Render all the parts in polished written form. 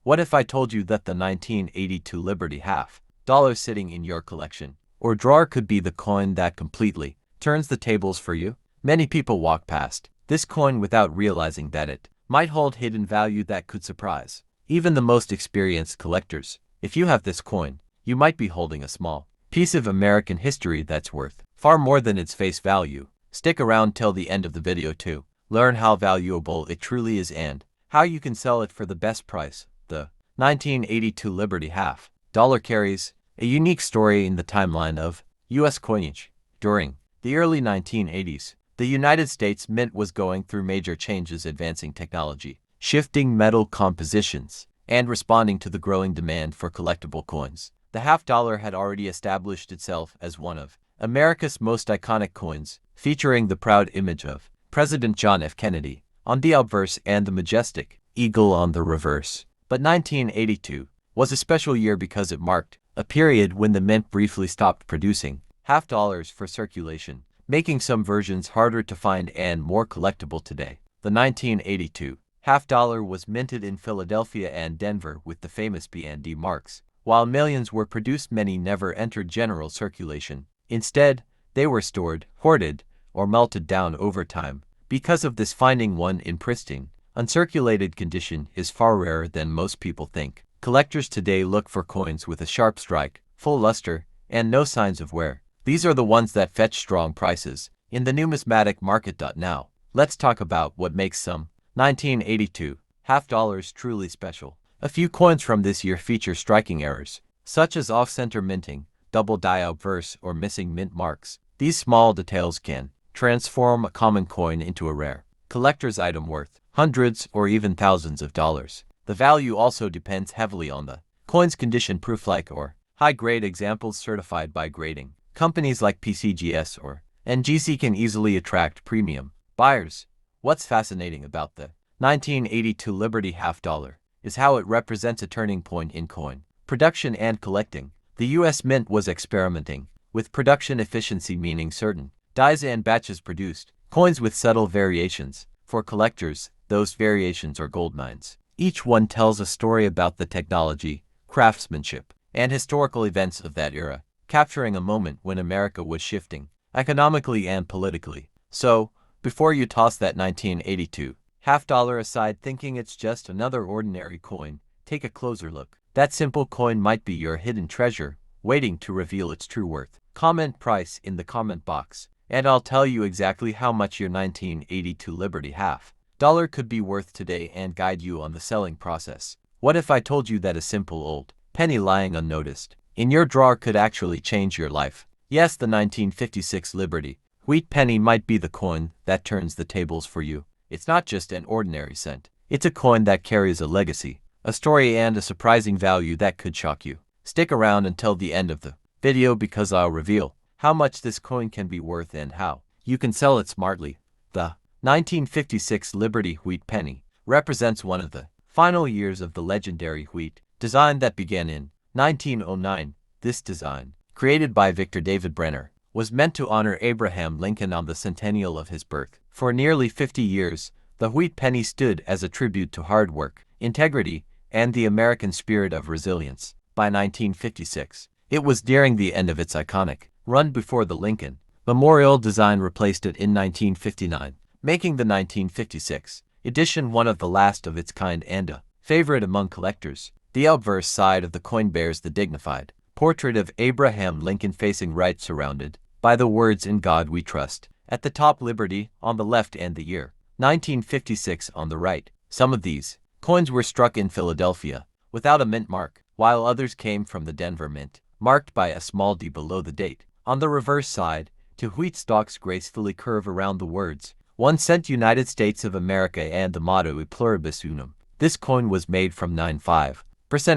What if I told you that the 1982 Liberty half-dollar sitting in your collection or drawer could be the coin that completely turns the tables for you? Many people walk past this coin without realizing that it might hold hidden value that could surprise even the most experienced collectors. If you have this coin, you might be holding a small piece of American history that's worth far more than its face value. Stick around till the end of the video to learn how valuable it truly is and how you can sell it for the best price. The 1982 Liberty half-dollar carries a unique story in the timeline of U.S. coinage. During the early 1980s, the United States Mint was going through major changes, advancing technology, shifting metal compositions, and responding to the growing demand for collectible coins. The half-dollar had already established itself as one of America's most iconic coins, featuring the proud image of President John F. Kennedy on the obverse and the majestic eagle on the reverse. But 1982 was a special year because it marked a period when the mint briefly stopped producing half-dollars for circulation, making some versions harder to find and more collectible today. The 1982 half-dollar was minted in Philadelphia and Denver with the famous B&D marks. While millions were produced, many never entered general circulation. Instead, they were stored, hoarded, or melted down over time. Because of this, finding one in pristine, uncirculated condition is far rarer than most people think. Collectors today look for coins with a sharp strike, full luster, and no signs of wear. These are the ones that fetch strong prices in the numismatic market. Now, let's talk about what makes some 1982 half-dollars truly special. A few coins from this year feature striking errors, such as off-center minting, double die obverse, or missing mint marks. These small details can transform a common coin into a rare collector's item worth hundreds or even thousands of dollars. The value also depends heavily on the coin's condition. Proof-like or high-grade examples certified by grading companies like PCGS or NGC can easily attract premium buyers. What's fascinating about the 1982 Liberty half-dollar is how it represents a turning point in coin production and collecting. The U.S. Mint was experimenting with production efficiency, meaning certain dies and batches produced coins with subtle variations. For collectors, those variations are goldmines. Each one tells a story about the technology, craftsmanship, and historical events of that era, capturing a moment when America was shifting economically and politically. So, before you toss that 1982 half-dollar aside thinking it's just another ordinary coin, take a closer look. That simple coin might be your hidden treasure, waiting to reveal its true worth. Comment price in the comment box, and I'll tell you exactly how much your 1982 Liberty half-dollar could be worth today and guide you on the selling process. What if I told you that a simple old penny lying unnoticed in your drawer could actually change your life? Yes, the 1956 Liberty wheat penny might be the coin that turns the tables for you. It's not just an ordinary cent. It's a coin that carries a legacy, a story, and a surprising value that could shock you. Stick around until the end of the video because I'll reveal how much this coin can be worth and how you can sell it smartly. The 1956 Liberty wheat penny represents one of the final years of the legendary wheat design that began in 1909. This design, created by Victor David Brenner, was meant to honor Abraham Lincoln on the centennial of his birth. For nearly 50 years, the wheat penny stood as a tribute to hard work, integrity, and the American spirit of resilience. By 1956, it was nearing the end of its iconic run before the Lincoln Memorial design replaced it in 1959, making the 1956 edition one of the last of its kind and a favorite among collectors. The obverse side of the coin bears the dignified portrait of Abraham Lincoln facing right, surrounded by the words "In God We Trust" at the top, Liberty on the left, and the year 1956 on the right. Some of these coins were struck in Philadelphia without a mint mark, while others came from the Denver Mint, marked by a small D below the date. On the reverse side, two wheat stalks gracefully curve around the words 1 cent United States of America and the motto E Pluribus Unum. This coin was made from 95%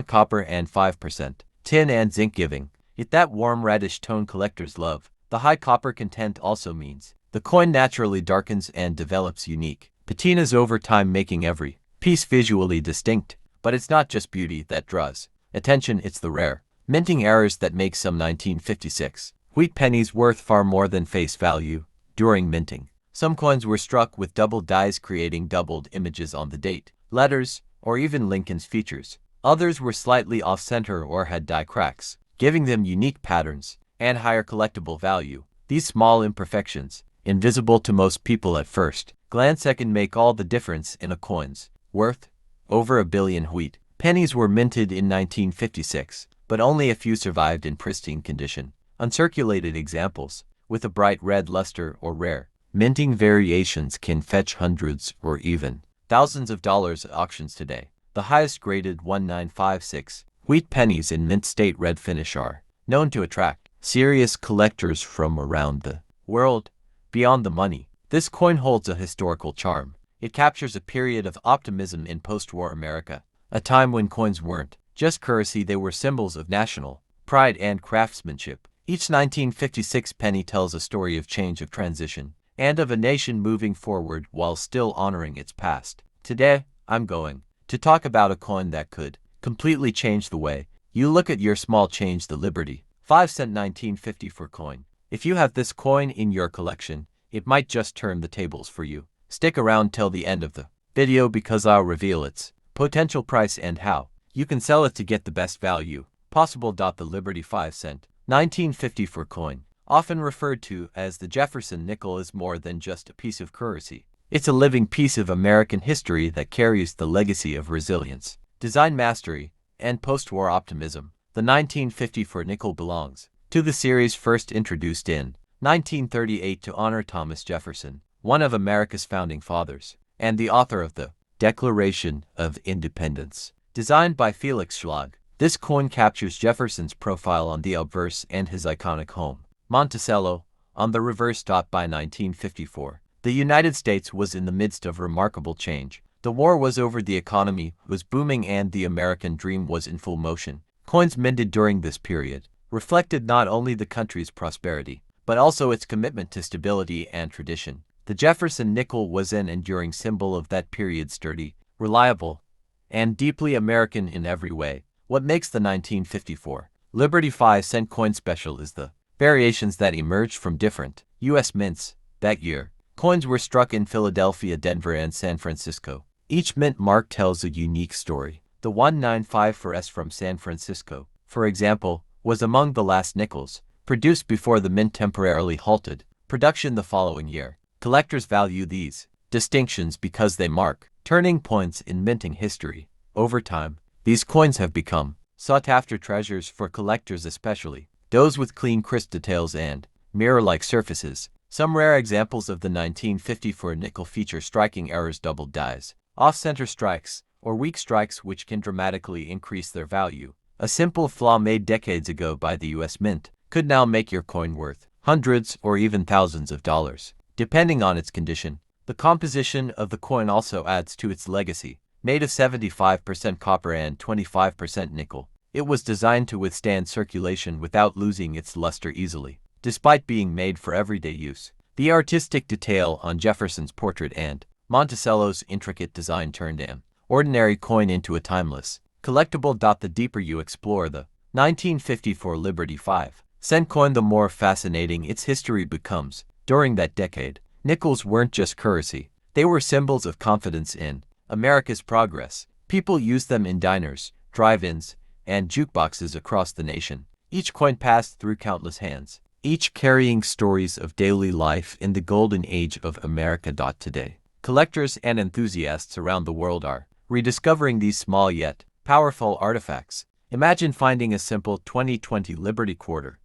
copper and 5% tin and zinc, giving it that warm reddish tone collectors love. The high copper content also means the coin naturally darkens and develops unique patinas over time, making every piece visually distinct. But it's not just beauty that draws attention, it's the rare minting errors that make some 1956 wheat pennies worth far more than face value. During minting, some coins were struck with double dies, creating doubled images on the date, letters, or even Lincoln's features. Others were slightly off-center or had die cracks, giving them unique patterns and higher collectible value. These small imperfections, invisible to most people at first glance, can make all the difference in a coin's worth. Over a billion wheat pennies were minted in 1956, but only a few survived in pristine condition. Uncirculated examples, with a bright red luster or rare minting variations, can fetch hundreds or even thousands of dollars at auctions today. The highest graded 1956 wheat pennies in mint state red finish are known to attract serious collectors from around the world. Beyond the money, this coin holds a historical charm. It captures a period of optimism in post-war America, a time when coins weren't just currency, they were symbols of national pride and craftsmanship. Each 1956 penny tells a story of change, of transition, and of a nation moving forward while still honoring its past. Today, I'm going to talk about a coin that could completely change the way you look at your small change, the Liberty 5-cent 1954 coin. If you have this coin in your collection, it might just turn the tables for you. Stick around till the end of the video because I'll reveal its potential price and how you can sell it to get the best value possible. The Liberty 5-cent 1954 coin, often referred to as the Jefferson nickel, is more than just a piece of currency. It's a living piece of American history that carries the legacy of resilience, design mastery, and post-war optimism. The 1954 nickel belongs to the series first introduced in 1938 to honor Thomas Jefferson, one of America's founding fathers, and the author of the Declaration of Independence. Designed by Felix Schlag, this coin captures Jefferson's profile on the obverse and his iconic home, Monticello, on the reverse. By 1954, the United States was in the midst of remarkable change. The war was over, the economy was booming, and the American dream was in full motion. Coins minted during this period reflected not only the country's prosperity, but also its commitment to stability and tradition. The Jefferson nickel was an enduring symbol of that period, sturdy, reliable, and deeply American in every way. What makes the 1954 Liberty 5-cent coin special is the variations that emerged from different U.S. mints. That year, coins were struck in Philadelphia, Denver, and San Francisco. Each mint mark tells a unique story. The 1954S from San Francisco, for example, was among the last nickels produced before the mint temporarily halted production the following year. Collectors value these distinctions because they mark turning points in minting history. Over time, these coins have become sought-after treasures for collectors, especially those with clean, crisp details and mirror-like surfaces. Some rare examples of the 1954 nickel feature striking errors, doubled dies, off-center strikes, or weak strikes, which can dramatically increase their value. A simple flaw made decades ago by the U.S. Mint could now make your coin worth hundreds or even thousands of dollars, depending on its condition. The composition of the coin also adds to its legacy. Made of 75% copper and 25% nickel, it was designed to withstand circulation without losing its luster easily. Despite being made for everyday use, the artistic detail on Jefferson's portrait and Monticello's intricate design turned an ordinary coin into a timeless collectible. The deeper you explore the 1954 Liberty 5-cent coin, the more fascinating its history becomes. During that decade, nickels weren't just currency, they were symbols of confidence in America's progress. People used them in diners, drive-ins, and jukeboxes across the nation. Each coin passed through countless hands, each carrying stories of daily life in the golden age of America. Today, collectors and enthusiasts around the world are rediscovering these small yet powerful artifacts. Imagine finding a simple 2020 Liberty $quarter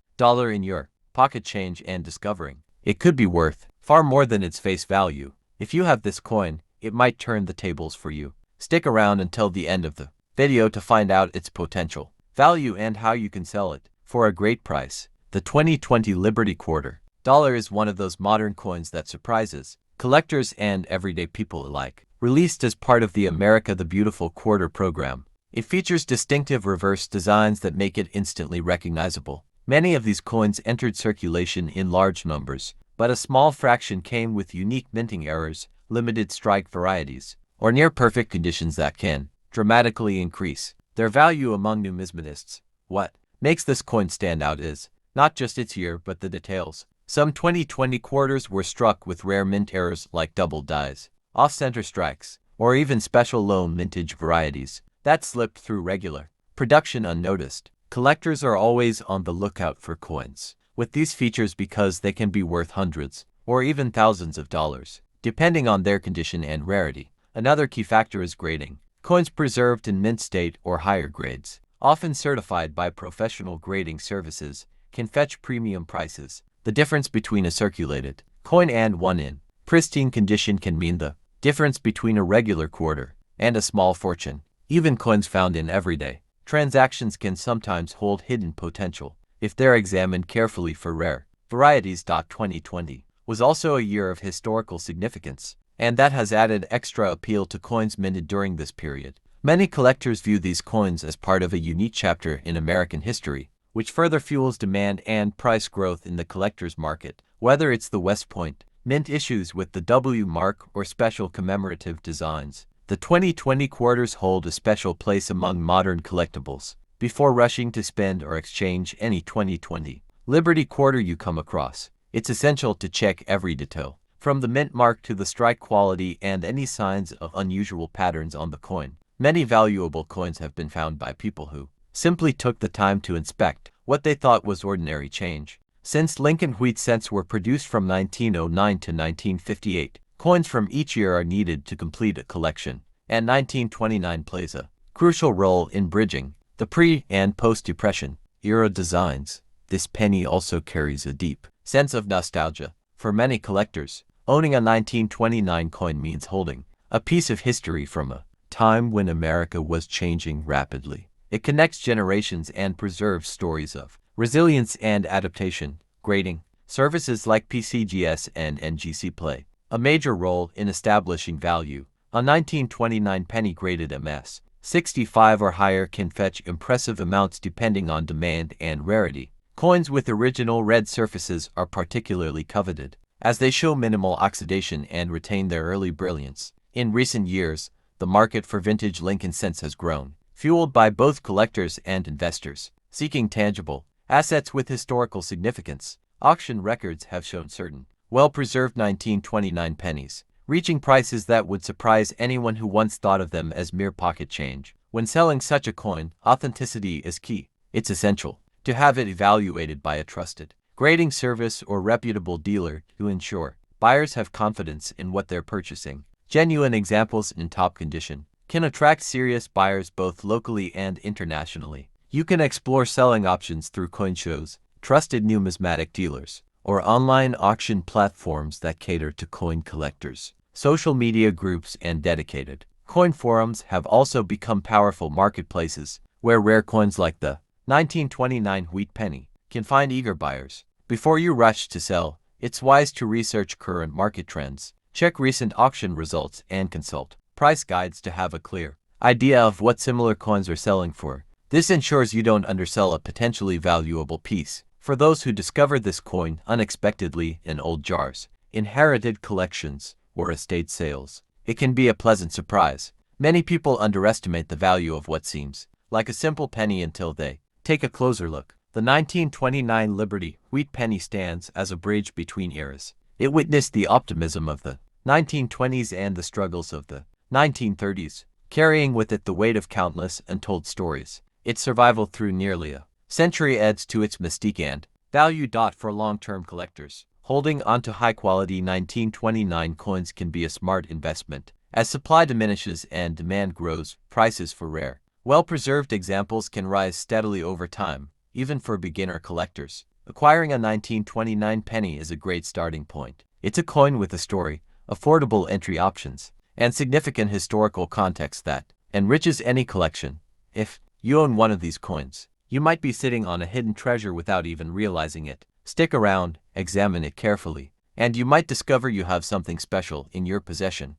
in your pocket change and discovering it could be worth far more than its face value. If you have this coin, it might turn the tables for you. Stick around until the end of the video to find out its potential value and how you can sell it for a great price. The 2020 Liberty $quarter is one of those modern coins that surprises collectors and everyday people alike. Released as part of the America the Beautiful Quarter program, it features distinctive reverse designs that make it instantly recognizable. Many of these coins entered circulation in large numbers, but a small fraction came with unique minting errors, limited strike varieties, or near-perfect conditions that can dramatically increase their value among numismatists. What makes this coin stand out is not just its year but the details. Some 2020 quarters were struck with rare mint errors like double dies, off-center strikes, or even special low mintage varieties that slipped through regular production unnoticed. Collectors are always on the lookout for coins with these features because they can be worth hundreds or even thousands of dollars, depending on their condition and rarity. Another key factor is grading. Coins preserved in mint state or higher grades, often certified by professional grading services, can fetch premium prices. The difference between a circulated coin and one in pristine condition can mean the difference between a regular quarter and a small fortune. Even coins found in everyday transactions can sometimes hold hidden potential if they're examined carefully for rare varieties. 2020 was also a year of historical significance, and that has added extra appeal to coins minted during this period. Many collectors view these coins as part of a unique chapter in American history, which further fuels demand and price growth in the collector's market. Whether it's the West Point mint issues with the W mark or special commemorative designs, the 2020 quarters hold a special place among modern collectibles. Before rushing to spend or exchange any 2020 Liberty quarter you come across, it's essential to check every detail, from the mint mark to the strike quality and any signs of unusual patterns on the coin. Many valuable coins have been found by people who simply took the time to inspect what they thought was ordinary change. Since Lincoln wheat cents were produced from 1909 to 1958, coins from each year are needed to complete a collection, and 1929 plays a crucial role in bridging the pre- and post-Depression era designs. This penny also carries a deep sense of nostalgia. For many collectors, owning a 1929 coin means holding a piece of history from a time when America was changing rapidly. It connects generations and preserves stories of resilience and adaptation. Grading services like PCGS and NGC play a major role in establishing value. A 1929 penny graded MS 65 or higher can fetch impressive amounts depending on demand and rarity. Coins with original red surfaces are particularly coveted, as they show minimal oxidation and retain their early brilliance. In recent years, the market for vintage Lincoln cents has grown, fueled by both collectors and investors seeking tangible assets with historical significance. Auction records have shown certain well-preserved 1929 pennies reaching prices that would surprise anyone who once thought of them as mere pocket change. When selling such a coin, authenticity is key. It's essential to have it evaluated by a trusted grading service or reputable dealer to ensure buyers have confidence in what they're purchasing. Genuine examples in top condition can attract serious buyers both locally and internationally. You can explore selling options through coin shows, trusted numismatic dealers, or online auction platforms that cater to coin collectors. Social media groups and dedicated coin forums have also become powerful marketplaces where rare coins like the 1929 wheat penny can find eager buyers. Before you rush to sell, it's wise to research current market trends, check recent auction results, and consult price guides to have a clear idea of what similar coins are selling for. This ensures you don't undersell a potentially valuable piece. For those who discovered this coin unexpectedly in old jars, inherited collections, or estate sales, it can be a pleasant surprise. Many people underestimate the value of what seems like a simple penny until they take a closer look. The 1929 Liberty wheat penny stands as a bridge between eras. It witnessed the optimism of the 1920s and the struggles of the 1930s, carrying with it the weight of countless untold stories. Its survival through nearly a century adds to its mystique and value. For long-term collectors, holding onto high-quality 1929 coins can be a smart investment. As supply diminishes and demand grows, prices for rare, well-preserved examples can rise steadily over time, even for beginner collectors. Acquiring a 1929 penny is a great starting point. It's a coin with a story, affordable entry options, and significant historical context that enriches any collection. If you own one of these coins, you might be sitting on a hidden treasure without even realizing it. Stick around, examine it carefully, and you might discover you have something special in your possession.